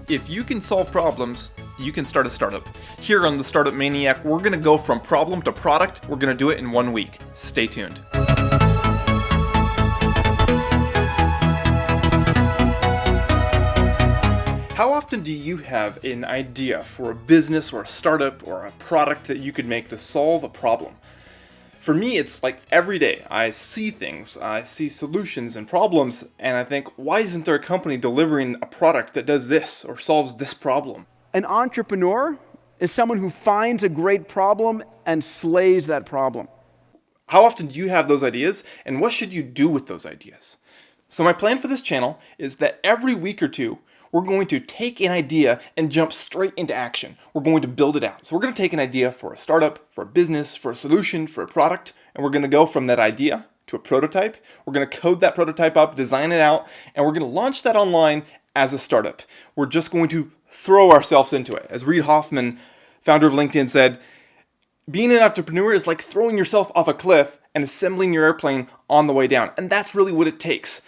If you can solve problems, you can start a startup. Here on the Startup Maniac, we're going to go from problem to product. We're going to do it in 1 week. Stay tuned. How often do you have an idea for a business or a startup or a product that you could make to solve a problem? For me, it's like every day I see things, I see solutions and problems, and I think, why isn't there a company delivering a product that does this or solves this problem? An entrepreneur is someone who finds a great problem and slays that problem. How often do you have those ideas, and what should you do with those ideas? So my plan for this channel is that every week or two, we're going to take an idea and jump straight into action. We're going to build it out. So we're going to take an idea for a startup, for a business, for a solution, for a product, and we're going to go from that idea to a prototype. We're going to code that prototype up, design it out, and we're going to launch that online as a startup. We're just going to throw ourselves into it. As Reid Hoffman, founder of LinkedIn, said, being an entrepreneur is like throwing yourself off a cliff and assembling your airplane on the way down. And that's really what it takes.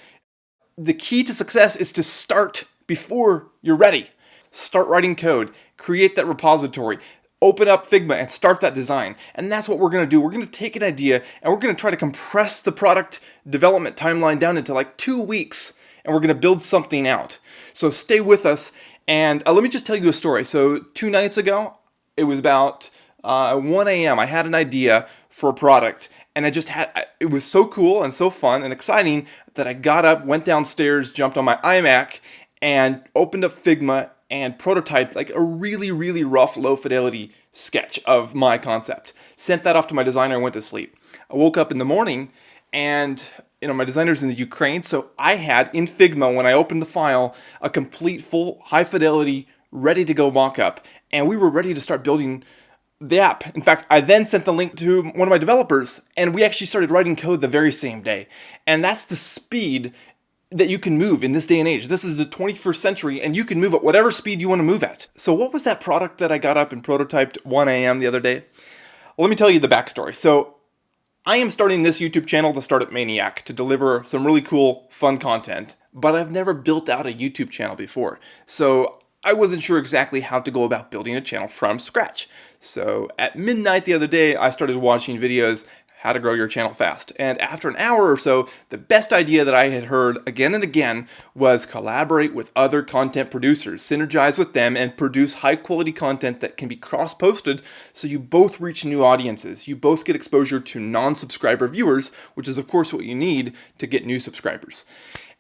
The key to success is to start before you're ready. Start writing code, create that repository, open up Figma and start that design. And that's what we're going to do. We're going to take an idea and we're going to try to compress the product development timeline down into like 2 weeks, and we're going to build something out. So stay with us. And let me just tell you a story. So 2 nights ago, it was about 1 a.m. I had an idea for a product, and it was so cool and so fun and exciting that I got up, went downstairs, jumped on my iMac, and opened up Figma and prototyped like a really, really rough, low fidelity sketch of my concept. Sent that off to my designer and went to sleep. I woke up in the morning and my designer's in the Ukraine, so I had in Figma, when I opened the file, a complete full high fidelity, ready to go mock-up, and we were ready to start building the app. In fact, I then sent the link to one of my developers, and we actually started writing code the very same day. And that's the speed that you can move in this day and age. This is the 21st century, and you can move at whatever speed you want to move at. So what was that product that I got up and prototyped 1 a.m. the other day? Well, let me tell you the backstory. So I am starting this YouTube channel, The Startup Maniac, to deliver some really cool, fun content, but I've never built out a YouTube channel before. So I wasn't sure exactly how to go about building a channel from scratch. So at midnight the other day, I started watching videos, how to grow your channel fast. And after an hour or so, the best idea that I had heard again and again was collaborate with other content producers, synergize with them, and produce high quality content that can be cross-posted so you both reach new audiences. You both get exposure to non-subscriber viewers, which is of course what you need to get new subscribers.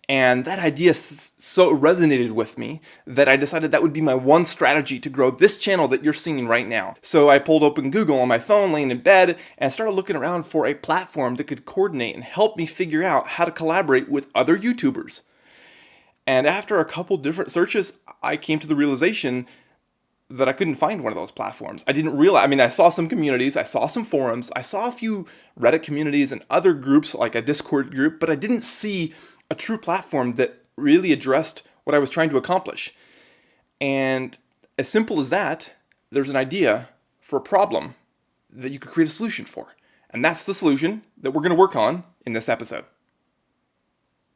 And that idea so resonated with me that I decided that would be my one strategy to grow this channel that you're seeing right now. So I pulled open Google on my phone, laying in bed, and started looking around for a platform that could coordinate and help me figure out how to collaborate with other YouTubers. And after a couple different searches, I came to the realization that I couldn't find one of those platforms. I saw some communities, I saw some forums, I saw a few Reddit communities and other groups like a Discord group, but I didn't see a true platform that really addressed what I was trying to accomplish. And as simple as that, there's an idea for a problem that you could create a solution for. And that's the solution that we're going to work on in this episode.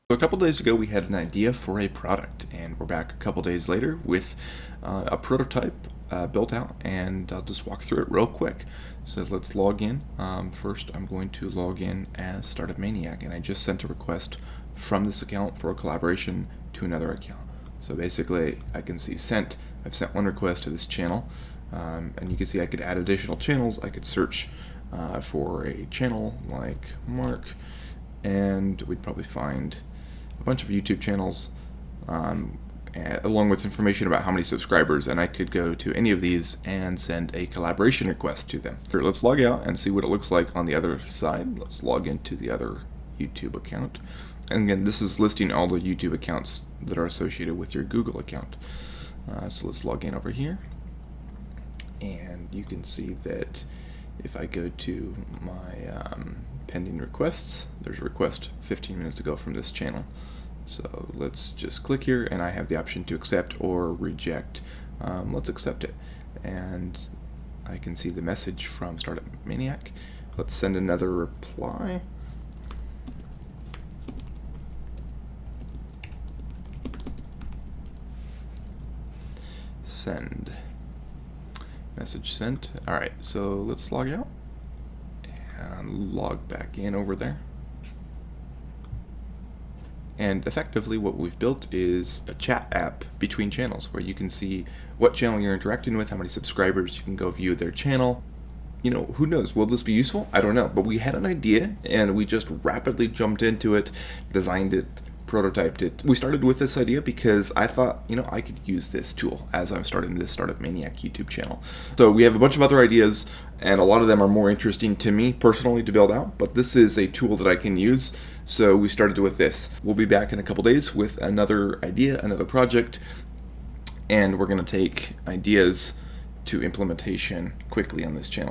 So a couple days ago, we had an idea for a product, and we're back a couple days later with a prototype built out, and I'll just walk through it real quick. So let's log in. First, I'm going to log in as Startup Maniac, and I just sent a request from this account for a collaboration to another account. So basically, I can see sent. I've sent one request to this channel, and you can see I could add additional channels. I could search for a channel like Mark, and we'd probably find a bunch of YouTube channels along with information about how many subscribers, and I could go to any of these and send a collaboration request to them. Here, let's log out and see what it looks like on the other side. Let's log into the other YouTube account. And again, this is listing all the YouTube accounts that are associated with your Google account. So let's log in over here. And you can see that if I go to my pending requests, there's a request 15 minutes ago from this channel. So let's just click here, and I have the option to accept or reject. Let's accept it. And I can see the message from Startup Maniac. Let's send another reply. Send. Message sent. All right, so let's log out and log back in over there. And effectively what we've built is a chat app between channels where you can see what channel you're interacting with, how many subscribers, you can go view their channel. You know, who knows, will this be useful? I don't know, but we had an idea and we just rapidly jumped into it, designed it, prototyped it. We started with this idea because I thought, you know, I could use this tool as I'm starting this Startup Maniac YouTube channel. So we have a bunch of other ideas, and a lot of them are more interesting to me personally to build out, but this is a tool that I can use, so we started with this. We'll be back in a couple days with another idea, another project, and we're going to take ideas to implementation quickly on this channel.